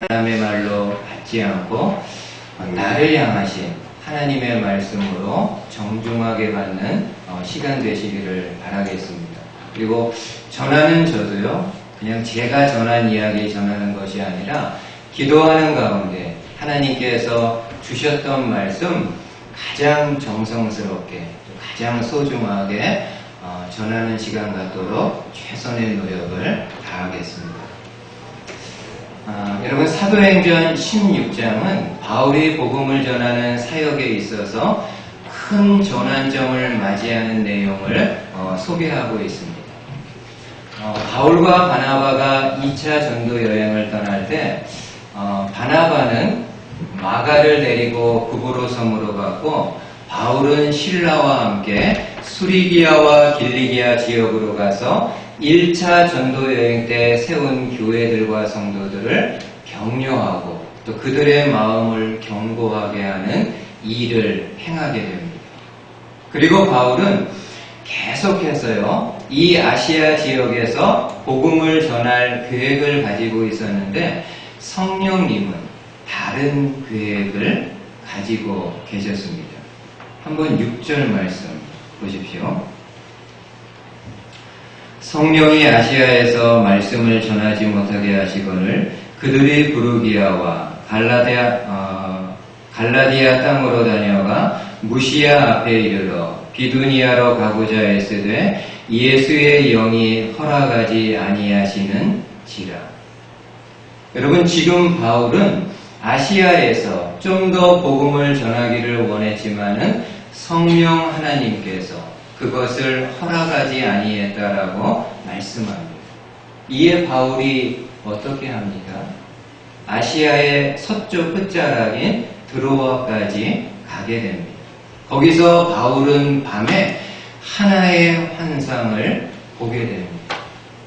사람의 말로 받지 않고 나를 향하신 하나님의 말씀으로 정중하게 받는 시간 되시기를 바라겠습니다. 그리고 전하는 저도요, 그냥 제가 전한 이야기 전하는 것이 아니라 기도하는 가운데 하나님께서 주셨던 말씀 가장 정성스럽게, 가장 소중하게 전하는 시간 갖도록 최선의 노력을 다하겠습니다. 여러분, 사도행전 16장은 바울이 복음을 전하는 사역에 있어서 큰 전환점을 맞이하는 내용을 소개하고 있습니다. 바울과 바나바가 2차 전도 여행을 떠날 때 바나바는 마가를 데리고 구브로 섬으로 갔고, 바울은 실라와 함께 수리기아와 길리기아 지역으로 가서 1차 전도 여행 때 세운 교회들과 성도들을 격려하고 또 그들의 마음을 견고하게 하는 일을 행하게 됩니다. 그리고 바울은 계속해서요, 이 아시아 지역에서 복음을 전할 계획을 가지고 있었는데 성령님은 다른 계획을 가지고 계셨습니다. 한번 6절 말씀 보십시오. 성령이 아시아에서 말씀을 전하지 못하게 하시거늘 그들이 부르기아와 갈라디아 땅으로 다녀가 무시아 앞에 이르러 비두니아로 가고자 했으되 예수의 영이 허락하지 아니하시는지라. 여러분, 지금 바울은 아시아에서 좀 더 복음을 전하기를 원했지만은 성령 하나님께서 그것을 허락하지 아니했다라고 말씀합니다. 이에 바울이 어떻게 합니까? 아시아의 서쪽 끝자락인 드로아까지 가게 됩니다. 거기서 바울은 밤에 하나의 환상을 보게 됩니다.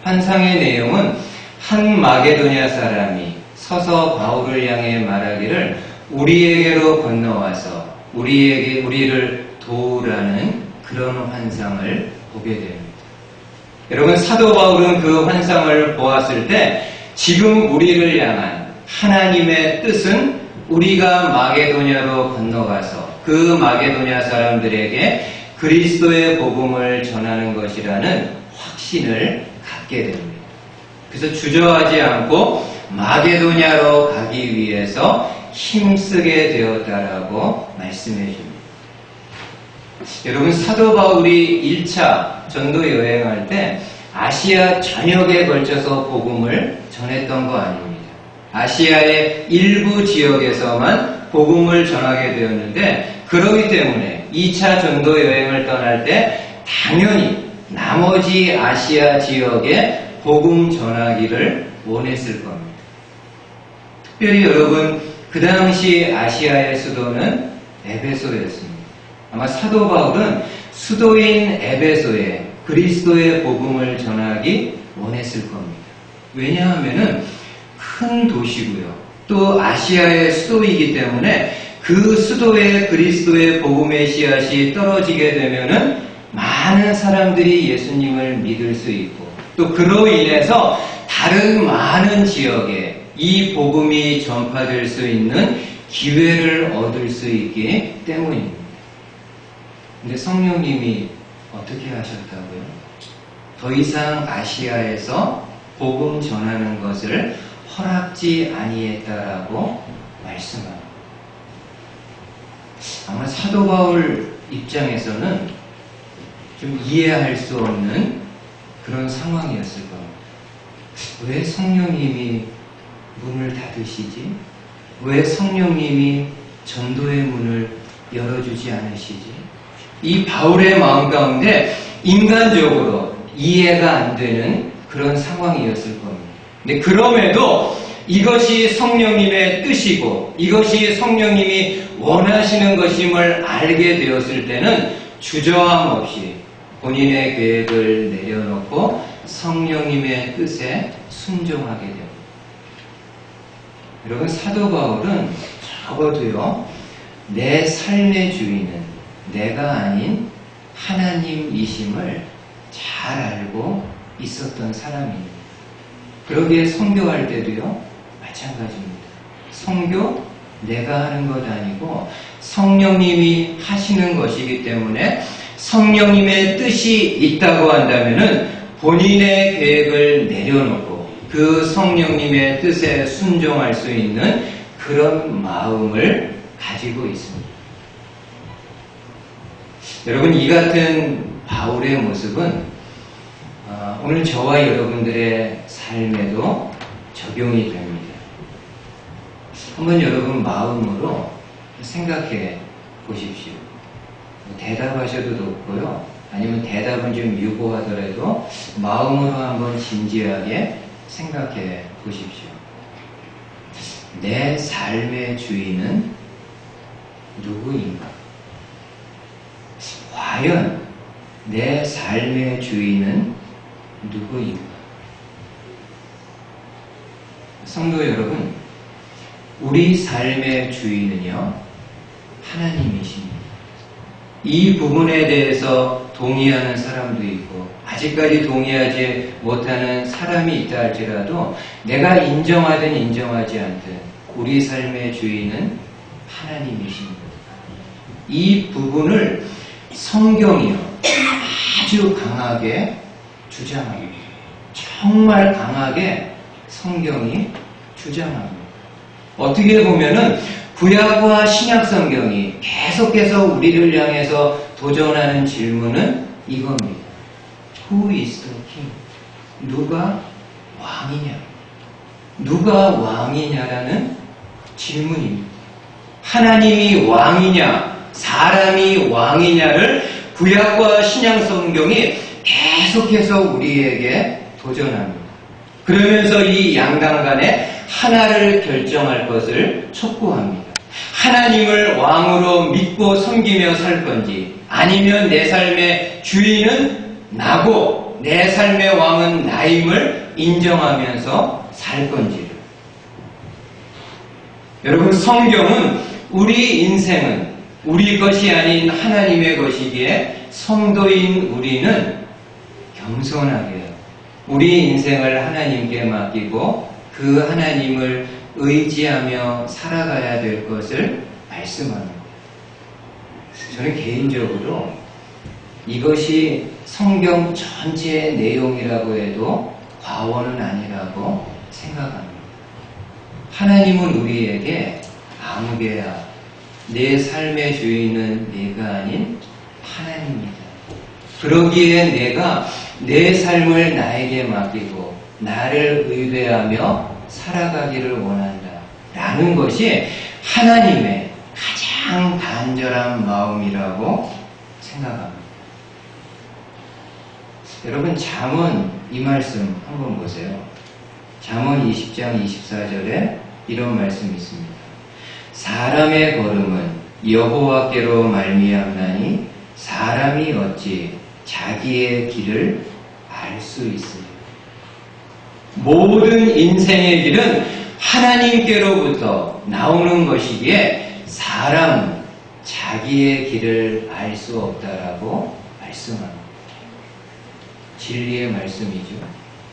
환상의 내용은 한 마게도냐 사람이 서서 바울을 향해 말하기를 우리에게로 건너와서 우리를 도우라는 그런 환상을 보게 됩니다. 여러분, 사도 바울은 그 환상을 보았을 때 지금 우리를 향한 하나님의 뜻은 우리가 마게도냐로 건너가서 그 마게도냐 사람들에게 그리스도의 복음을 전하는 것이라는 확신을 갖게 됩니다. 그래서 주저하지 않고 마게도냐로 가기 위해서 힘쓰게 되었다라고 말씀해 줍니다. 여러분, 사도 바울이 1차 전도 여행할 때 아시아 전역에 걸쳐서 복음을 전했던 거 아닙니다. 아시아의 일부 지역에서만 복음을 전하게 되었는데, 그렇기 때문에 2차 전도 여행을 떠날 때 당연히 나머지 아시아 지역에 복음 전하기를 원했을 겁니다. 특별히 여러분, 그 당시 아시아의 수도는 에베소였습니다. 아마 사도 바울은 수도인 에베소에 그리스도의 복음을 전하기 원했을 겁니다. 왜냐하면은 큰 도시고요, 또 아시아의 수도이기 때문에 그 수도에 그리스도의 복음의 씨앗이 떨어지게 되면은 많은 사람들이 예수님을 믿을 수 있고, 또 그로 인해서 다른 많은 지역에 이 복음이 전파될 수 있는 기회를 얻을 수 있기 때문입니다. 근데 성령님이 어떻게 하셨다고요? 더 이상 아시아에서 복음 전하는 것을 허락지 아니했다라고 말씀합니다. 아마 사도 바울 입장에서는 좀 이해할 수 없는 그런 상황이었을 겁니다. 왜 성령님이 문을 닫으시지? 왜 성령님이 전도의 문을 열어주지 않으시지? 이 바울의 마음 가운데 인간적으로 이해가 안 되는 그런 상황이었을 겁니다. 근데 그럼에도 이것이 성령님의 뜻이고 이것이 성령님이 원하시는 것임을 알게 되었을 때는 주저함 없이 본인의 계획을 내려놓고 성령님의 뜻에 순종하게 됩니다. 여러분, 사도 바울은 적어도요, 내 삶의 주인은 내가 아닌 하나님이심을 잘 알고 있었던 사람입니다. 그러기에 선교할 때도요, 마찬가지입니다. 성교 내가 하는 것 아니고 성령님이 하시는 것이기 때문에 성령님의 뜻이 있다고 한다면은 본인의 계획을 내려놓고 그 성령님의 뜻에 순종할 수 있는 그런 마음을 가지고 있습니다. 여러분, 이 같은 바울의 모습은 오늘 저와 여러분들의 삶에도 적용이 됩니다. 한번 여러분 마음으로 생각해 보십시오. 대답하셔도 좋고요. 아니면 대답은 좀 유보하더라도 마음으로 한번 진지하게 생각해 보십시오. 내 삶의 주인은 누구인가? 과연 내 삶의 주인은 누구인가? 성도 여러분, 우리 삶의 주인은요, 하나님이십니다. 이 부분에 대해서 동의하는 사람도 있고 아직까지 동의하지 못하는 사람이 있다 할지라도 내가 인정하든 인정하지 않든 우리 삶의 주인은 하나님이십니다. 이 부분을 성경이요 아주 강하게 주장합니다. 정말 강하게 성경이 주장합니다. 어떻게 보면은 구약과 신약 성경이 계속해서 우리를 향해서 도전하는 질문은 이겁니다. Who is the king? 누가 왕이냐? 누가 왕이냐라는 질문입니다. 하나님이 왕이냐? 사람이 왕이냐를 구약과 신약 성경이 계속해서 우리에게 도전합니다. 그러면서 이 양당 간에 하나를 결정할 것을 촉구합니다. 하나님을 왕으로 믿고 섬기며 살 건지, 아니면 내 삶의 주인은 나고 내 삶의 왕은 나임을 인정하면서 살 건지를. 여러분, 성경은 우리 인생은 우리 것이 아닌 하나님의 것이기에 성도인 우리는 겸손하게 우리 인생을 하나님께 맡기고 그 하나님을 의지하며 살아가야 될 것을 말씀합니다. 저는 개인적으로 이것이 성경 전체의 내용이라고 해도 과언은 아니라고 생각합니다. 하나님은 우리에게 아무개야 내 삶의 주인은 내가 아닌 하나님이다. 그러기에 내가 내 삶을 나에게 맡기고 나를 의뢰하며 살아가기를 원한다. 라는 것이 하나님의 가장 간절한 마음이라고 생각합니다. 여러분, 잠언 이 말씀 한번 보세요. 잠언 20장 24절에 이런 말씀이 있습니다. 사람의 걸음은 여호와께로 말미암나니 사람이 어찌 자기의 길을 알 수 있으며. 모든 인생의 길은 하나님께로부터 나오는 것이기에 사람은 자기의 길을 알 수 없다라고 말씀합니다. 진리의 말씀이죠.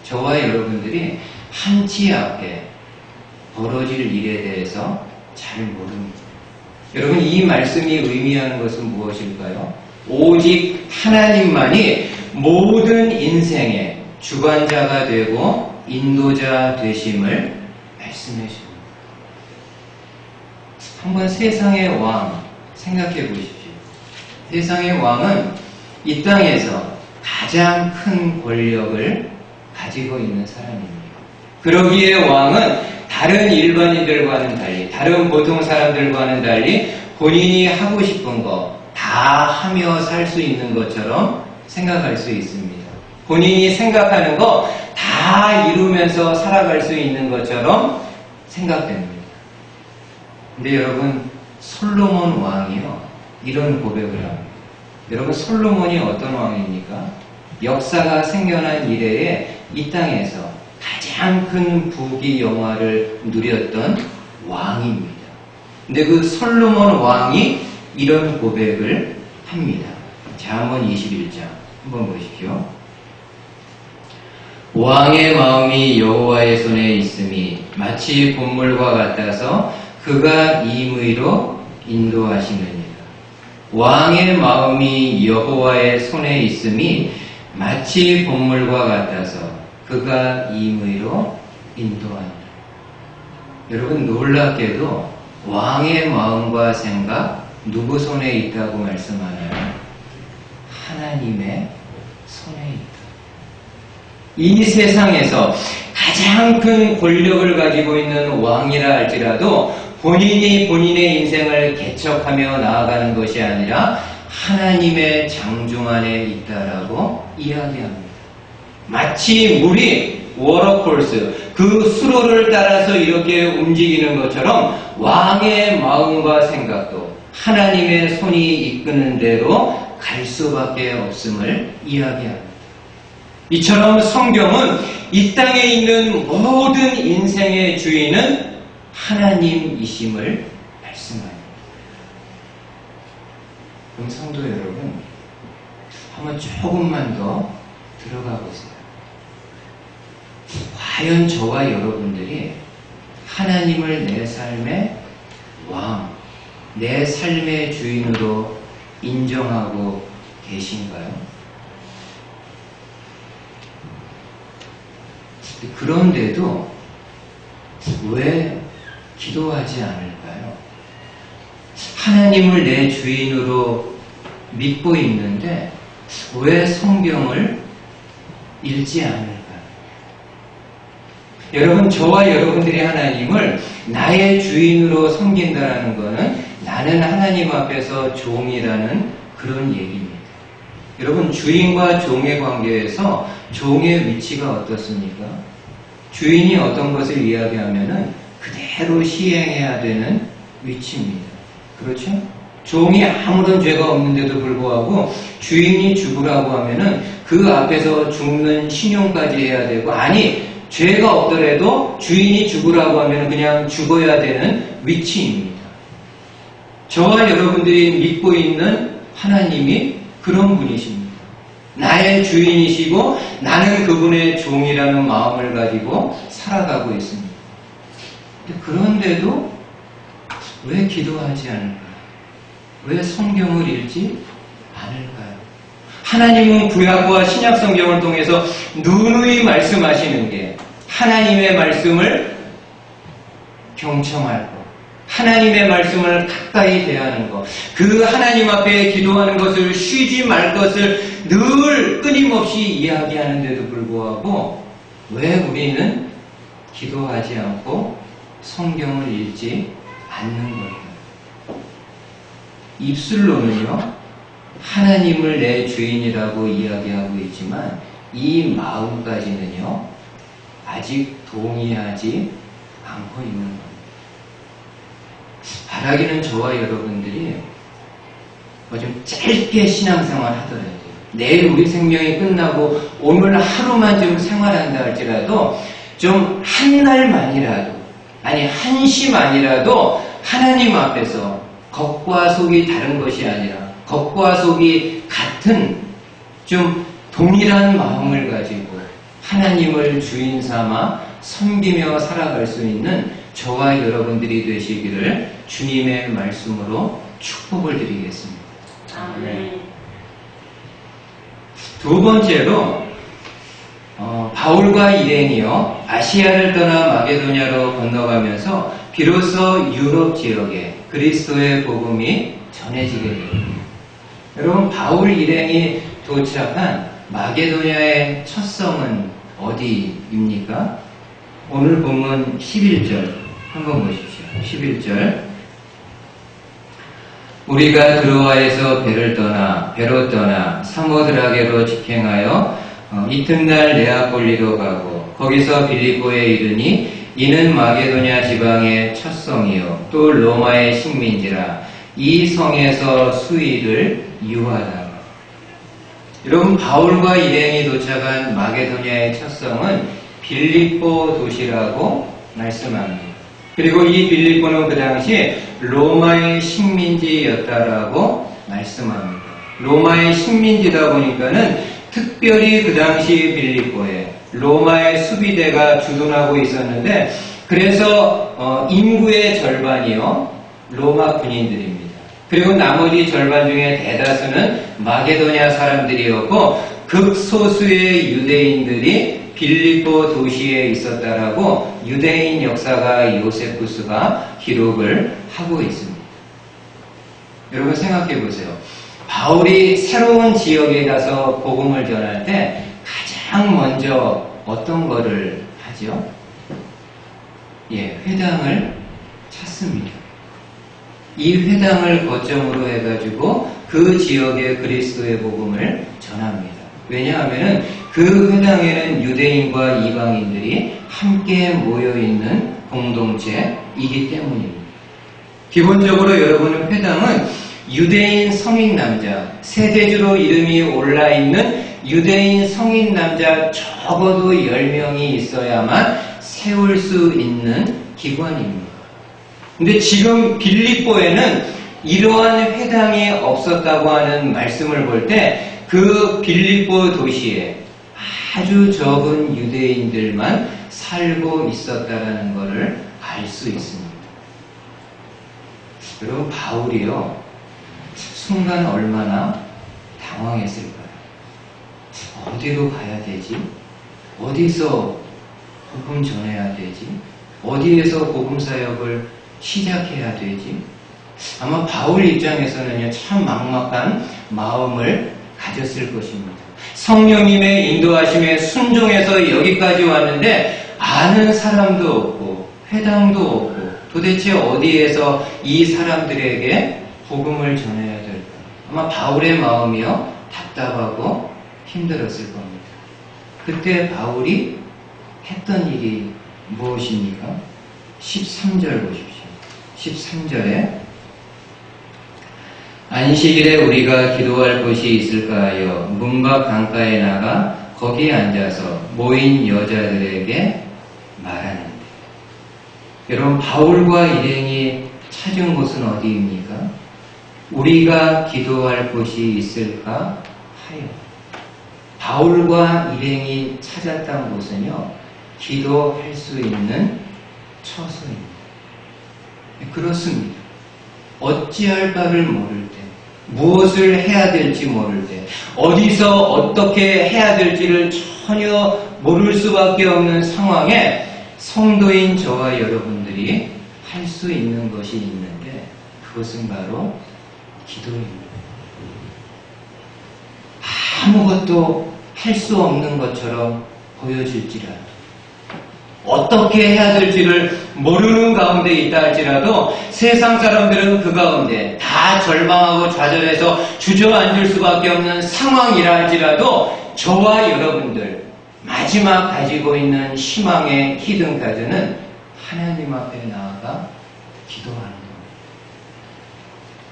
저와 여러분들이 한치 앞에 벌어질 일에 대해서 잘 모릅니다. 여러분, 이 말씀이 의미하는 것은 무엇일까요? 오직 하나님만이 모든 인생의 주관자가 되고 인도자 되심을 말씀해 줍니다. 한번 세상의 왕 생각해 보십시오. 세상의 왕은 이 땅에서 가장 큰 권력을 가지고 있는 사람입니다. 그러기에 왕은 다른 일반인들과는 달리, 다른 보통 사람들과는 달리 본인이 하고 싶은 거 다 하며 살 수 있는 것처럼 생각할 수 있습니다. 본인이 생각하는 거 다 이루면서 살아갈 수 있는 것처럼 생각됩니다. 근데 여러분, 솔로몬 왕이요, 이런 고백을 합니다. 여러분, 솔로몬이 어떤 왕입니까? 역사가 생겨난 이래에 이 땅에서 가장 큰 부귀 영화를 누렸던 왕입니다. 근데 그 솔로몬 왕이 이런 고백을 합니다. 잠언 21장 한번 보십시오. 왕의 마음이 여호와의 손에 있음이 마치 본물과 같아서 그가 임의로 인도하시느니라. 왕의 마음이 여호와의 손에 있음이 마치 본물과 같아서 그가 임의로 인도하니라. 여러분, 놀랍게도 왕의 마음과 생각 누구 손에 있다고 말씀하나요? 하나님의 손에 있다. 이 세상에서 가장 큰 권력을 가지고 있는 왕이라 할지라도 본인이 본인의 인생을 개척하며 나아가는 것이 아니라 하나님의 장중 안에 있다라고 이야기합니다. 마치 물이 워터콜스, 그 수로를 따라서 이렇게 움직이는 것처럼 왕의 마음과 생각도 하나님의 손이 이끄는 대로 갈 수밖에 없음을 이야기합니다. 이처럼 성경은 이 땅에 있는 모든 인생의 주인은 하나님이심을 말씀합니다. 그럼 성도 여러분, 한번 조금만 더 들어가 보세요. 과연 저와 여러분들이 하나님을 내 삶의 왕, 내 삶의 주인으로 인정하고 계신가요? 그런데도 왜 기도하지 않을까요? 하나님을 내 주인으로 믿고 있는데 왜 성경을 읽지 않을까요? 여러분, 저와 여러분들이 하나님을 나의 주인으로 섬긴다는 것은 나는 하나님 앞에서 종이라는 그런 얘기입니다. 여러분, 주인과 종의 관계에서 종의 위치가 어떻습니까? 주인이 어떤 것을 이야기하면은 그대로 시행해야 되는 위치입니다. 그렇죠? 종이 아무런 죄가 없는데도 불구하고 주인이 죽으라고 하면은 그 앞에서 죽는 신용까지 해야 되고, 아니, 죄가 없더라도 주인이 죽으라고 하면 그냥 죽어야 되는 위치입니다. 저와 여러분들이 믿고 있는 하나님이 그런 분이십니다. 나의 주인이시고 나는 그분의 종이라는 마음을 가지고 살아가고 있습니다. 그런데도 왜 기도하지 않을까요? 왜 성경을 읽지 않을까요? 하나님은 구약과 신약 성경을 통해서 누누이 말씀하시는 게 하나님의 말씀을 경청할 것, 하나님의 말씀을 가까이 대하는 것, 그 하나님 앞에 기도하는 것을 쉬지 말 것을 늘 끊임없이 이야기하는데도 불구하고 왜 우리는 기도하지 않고 성경을 읽지 않는 걸까요? 입술로는요, 하나님을 내 주인이라고 이야기하고 있지만 이 마음까지는요, 아직 동의하지 않고 있는 겁니다. 바라기는 저와 여러분들이 좀 짧게 신앙생활 하더라도, 내일 우리 생명이 끝나고 오늘 하루만 좀 생활한다 할지라도 좀 한 날만이라도, 아니 한시만이라도 하나님 앞에서 겉과 속이 다른 것이 아니라 겉과 속이 같은 좀 동일한 마음을 가지고 하나님을 주인 삼아 섬기며 살아갈 수 있는 저와 여러분들이 되시기를 주님의 말씀으로 축복을 드리겠습니다. 아멘. 두 번째로 바울과 일행이요 아시아를 떠나 마게도냐로 건너가면서 비로소 유럽 지역에 그리스도의 복음이 전해지게 됩니다. 여러분, 바울 일행이 도착한 마게도냐의 첫 성은 어디입니까? 오늘 본문 11절 한번 보십시오. 11절. 우리가 드로아에서 배로 떠나 사모드라게로 직행하여 이튿날 네아폴리로 가고 거기서 빌립보에 이르니 이는 마게도냐 지방의 첫 성이요 또 로마의 식민지라 이 성에서 수일을 유하다가. 여러분, 바울과 일행이 도착한 마게도냐의 첫 성은 빌립보 도시라고 말씀합니다. 그리고 이 빌립보는 그 당시에 로마의 식민지였다라고 말씀합니다. 로마의 식민지다 보니까는 특별히 그 당시 빌립보에 로마의 수비대가 주둔하고 있었는데 그래서 인구의 절반이요 로마 군인들입니다. 그리고 나머지 절반 중에 대다수는 마게도냐 사람들이었고 극소수의 유대인들이 빌립보 도시에 있었다라고 유대인 역사가 요세푸스가 기록을 하고 있습니다. 여러분 생각해 보세요. 바울이 새로운 지역에 가서 복음을 전할 때 가장 먼저 어떤 거를 하죠? 회당을 찾습니다. 이 회당을 거점으로 해가지고 그 지역의 그리스도의 복음을 전합니다. 왜냐하면 그 회당에는 유대인과 이방인들이 함께 모여있는 공동체이기 때문입니다. 기본적으로 여러분은 회당은 유대인 성인 남자, 세대주로 이름이 올라있는 유대인 성인 남자 적어도 10명이 있어야만 세울 수 있는 기관입니다. 근데 지금 빌립보에는 이러한 회당이 없었다고 하는 말씀을 볼 때 그 빌립보 도시에 아주 적은 유대인들만 살고 있었다는 것을 알 수 있습니다. 여러분 바울이요 순간 얼마나 당황했을까요? 어디로 가야 되지? 어디서 복음 전해야 되지? 어디에서 복음 사역을 시작해야 되지? 아마 바울 입장에서는요 참 막막한 마음을 가졌을 것입니다. 성령님의 인도하심에 순종해서 여기까지 왔는데 아는 사람도 없고 회당도 없고 도대체 어디에서 이 사람들에게 복음을 전해야 될까? 아마 바울의 마음이요 답답하고 힘들었을 겁니다. 그때 바울이 했던 일이 무엇입니까? 13절 보십시오. 13절에 안식일에 우리가 기도할 곳이 있을까 하여 문밖 강가에 나가 거기에 앉아서 모인 여자들에게 말하는데 여러분 바울과 일행이 찾은 곳은 어디입니까? 우리가 기도할 곳이 있을까 하여 바울과 일행이 찾았던 곳은요 기도할 수 있는 처소입니다. 그렇습니다. 어찌할 바를 모를 때, 무엇을 해야 될지 모를 때, 어디서 어떻게 해야 될지를 전혀 모를 수밖에 없는 상황에 성도인 저와 여러분들이 할 수 있는 것이 있는데 그것은 바로 기도입니다. 아무것도 할 수 없는 것처럼 보여질지라도 어떻게 해야 될지를 모르는 가운데 있다 할지라도 세상 사람들은 그 가운데 다 절망하고 좌절해서 주저앉을 수밖에 없는 상황이라 할지라도 저와 여러분들 마지막 가지고 있는 희망의 히든 카드는 하나님 앞에 나아가 기도하는 겁니다.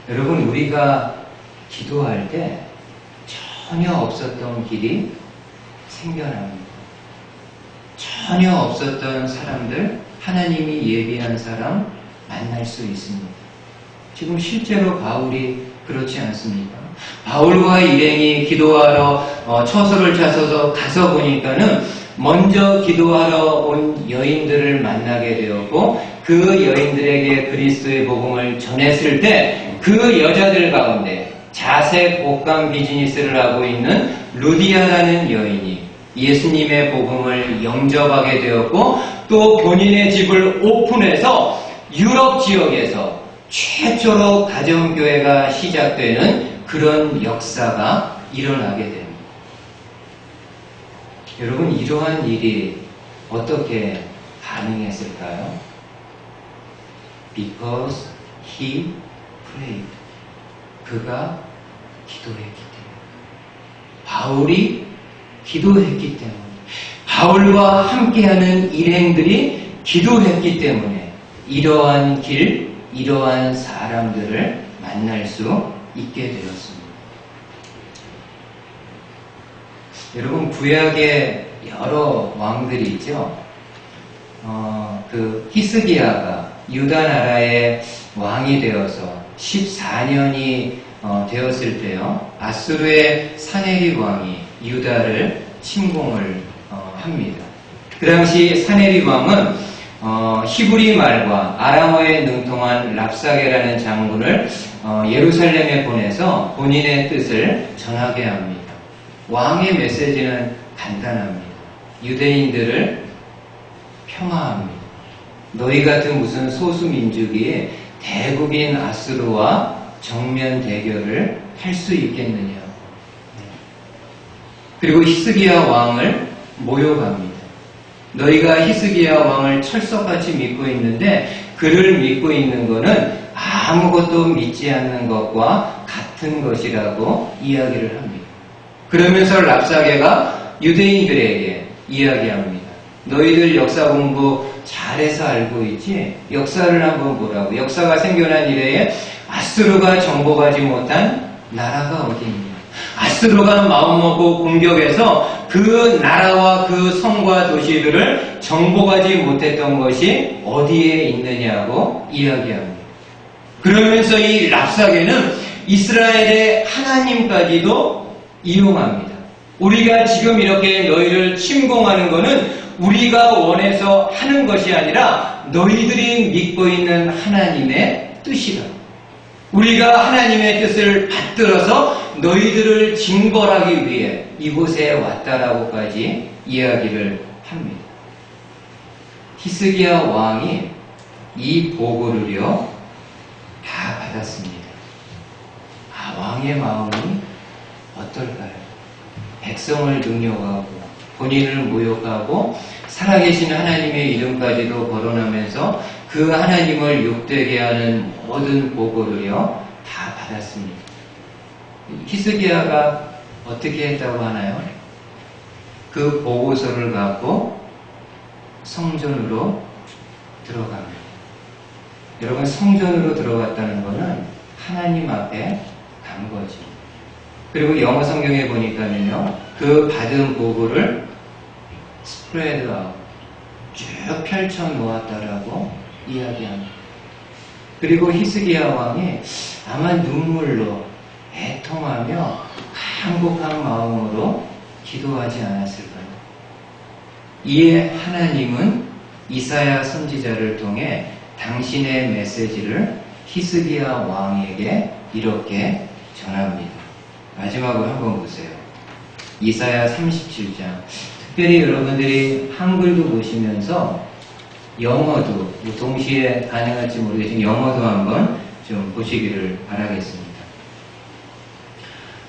여러분 우리가 기도할 때 전혀 없었던 길이 생겨납니다. 전혀 없었던 사람들, 하나님이 예비한 사람 만날 수 있습니다. 지금 실제로 바울이 그렇지 않습니까? 바울과 일행이 기도하러 처소를 찾아서 가서 보니까는 먼저 기도하러 온 여인들을 만나게 되었고 그 여인들에게 그리스도의 복음을 전했을 때 그 여자들 가운데 자색 옷감 비즈니스를 하고 있는 루디아라는 여인이 예수님의 복음을 영접하게 되었고 또 본인의 집을 오픈해서 유럽 지역에서 최초로 가정교회가 시작되는 그런 역사가 일어나게 됩니다. 여러분 이러한 일이 어떻게 가능했을까요? Because he prayed. 그가 기도했기 때문에. 바울이 기도했기 때문에. 바울과 함께하는 일행들이 기도했기 때문에 이러한 길, 이러한 사람들을 만날 수 있게 되었습니다. 여러분 구약에 여러 왕들이 있죠. 그 히스기야가 유다 나라의 왕이 되어서 14년이 되었을 때요. 아수르의 사네립 왕이 유다를 침공을 합니다. 그 당시 사네립 왕은 히브리 말과 아람어에 능통한 랍사게라는 장군을 예루살렘에 보내서 본인의 뜻을 전하게 합니다. 왕의 메시지는 간단합니다. 유대인들을 폄하합니다. 너희 같은 무슨 소수민족이 대국인 아수르와 정면 대결을 할 수 있겠느냐. 그리고 히스기야 왕을 모욕합니다. 너희가 히스기야 왕을 철석같이 믿고 있는데 그를 믿고 있는 것은 아무것도 믿지 않는 것과 같은 것이라고 이야기를 합니다. 그러면서 랍사게가 유대인들에게 이야기합니다. 너희들 역사 공부 잘해서 알고 있지? 역사를 한번 보라고. 역사가 생겨난 이래에 아수르가 정복하지 못한 나라가 어디 있냐? 아수르가 마음먹고 공격해서 그 나라와 그 성과 도시들을 정복하지 못했던 것이 어디에 있느냐고 이야기합니다. 그러면서 이 랍사게는 이스라엘의 하나님까지도 이용합니다. 우리가 지금 이렇게 너희를 침공하는 것은 우리가 원해서 하는 것이 아니라 너희들이 믿고 있는 하나님의 뜻이다. 우리가 하나님의 뜻을 받들어서 너희들을 징벌하기 위해 이곳에 왔다라고까지 이야기를 합니다. 히스기야 왕이 이 보고를요 다 받았습니다. 왕의 마음이 어떨까요? 백성을 능욕하고 본인을 모욕하고 살아계신 하나님의 이름까지도 거론하면서 그 하나님을 욕되게 하는 모든 보고를요 다 받았습니다. 히스기야가 어떻게 했다고 하나요? 그 보고서를 갖고 성전으로 들어갑니다. 여러분, 성전으로 들어갔다는 것은 하나님 앞에 간 거죠. 그리고 영어 성경에 보니까는요, 그 받은 보고를 스프레드 아웃, 쭉 펼쳐 놓았다라고 이야기합니다. 그리고 히스기야 왕이 아마 눈물로 애통하며 한곡한 마음으로 기도하지 않았을까요? 이에 하나님은 이사야 선지자를 통해 당신의 메시지를 히스기야 왕에게 이렇게 전합니다. 마지막으로 한번 보세요. 이사야 37장. 특별히 여러분들이 한글도 보시면서 영어도 동시에 가능할지 모르겠지만 영어도 한번 좀 보시기를 바라겠습니다.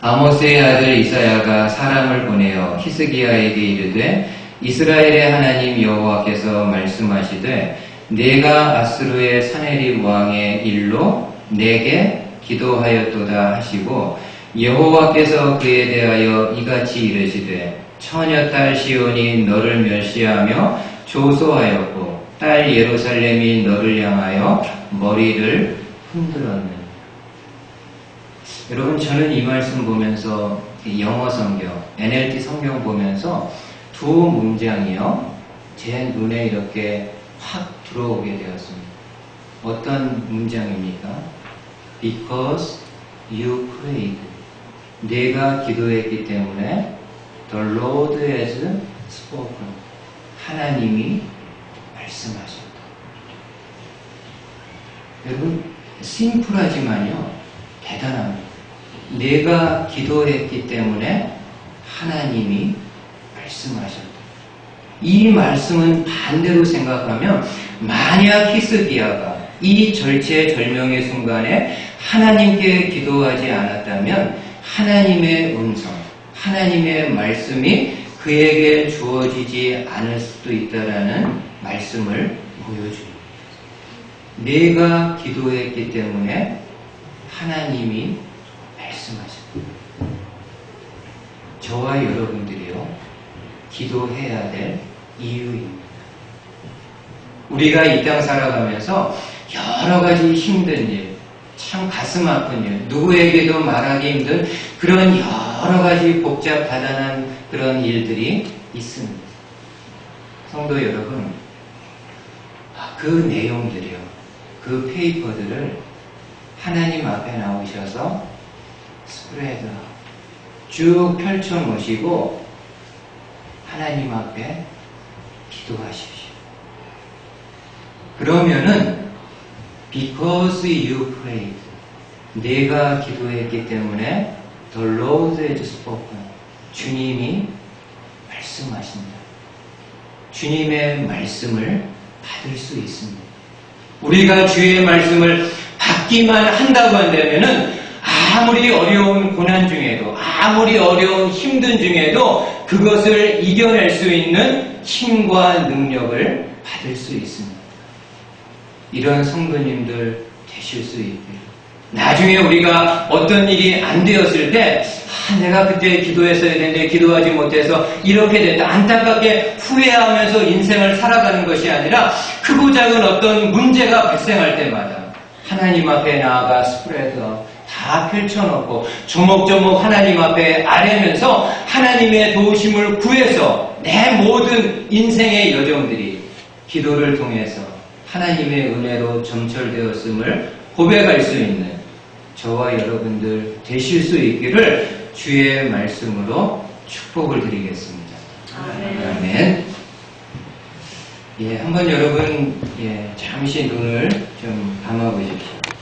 아모스의 아들 이사야가 사람을 보내어 히스기야에게 이르되 이스라엘의 하나님 여호와께서 말씀하시되 내가 아스루의 사네립 왕의 일로 내게 기도하였도다 하시고 여호와께서 그에 대하여 이같이 이르시되 처녀딸 시온이 너를 멸시하며 조소하였고 딸 예루살렘이 너를 향하여 머리를 흔들었느니. 여러분, 저는 이 말씀 보면서 영어 성경, NLT 성경 보면서 두 문장이요 제 눈에 이렇게 확 들어오게 되었습니다. 어떤 문장입니까? Because you prayed. 내가 기도했기 때문에 The Lord has spoken. 하나님이 말씀하셨다. 여러분, 심플하지만요 대단합니다. 내가 기도했기 때문에 하나님이 말씀하셨다. 이 말씀은 반대로 생각하면 만약 히스기야가 이 절체절명의 순간에 하나님께 기도하지 않았다면 하나님의 음성, 하나님의 말씀이 그에게 주어지지 않을 수도 있다라는 말씀을 보여줍니다. 내가 기도했기 때문에 하나님이 말씀하십니다. 저와 여러분들이요 기도해야 될 이유입니다. 우리가 이 땅 살아가면서 여러 가지 힘든 일, 참 가슴 아픈 일, 누구에게도 말하기 힘든 그런 여러 가지 복잡하다는 그런 일들이 있습니다. 성도 여러분, 그 내용들이요, 그 페이퍼들을 하나님 앞에 나오셔서 스프레드 쭉 펼쳐 놓으시고 하나님 앞에 기도하십시오. 그러면은 because you prayed, 내가 기도했기 때문에 the Lord has spoken, 주님이 말씀하신다. 주님의 말씀을 받을 수 있습니다. 우리가 주의 말씀을 받기만 한다고 한다면은 아무리 어려운 고난 중에도, 아무리 어려운 힘든 중에도 그것을 이겨낼 수 있는 힘과 능력을 받을 수 있습니다. 이런 성도님들 되실 수 있고요. 나중에 우리가 어떤 일이 안 되었을 때 내가 그때 기도했어야 되는데 기도하지 못해서 이렇게 됐다. 안타깝게 후회하면서 인생을 살아가는 것이 아니라 크고 작은 어떤 문제가 발생할 때마다 하나님 앞에 나아가 스프레드업 다 펼쳐놓고 조목조목 하나님 앞에 아뢰면서 하나님의 도우심을 구해서 내 모든 인생의 여정들이 기도를 통해서 하나님의 은혜로 점철되었음을 고백할 수 있는 저와 여러분들 되실 수 있기를 주의 말씀으로 축복을 드리겠습니다. 아멘. 아멘. 예, 한번 여러분 잠시 눈을 좀 감아 보십시오.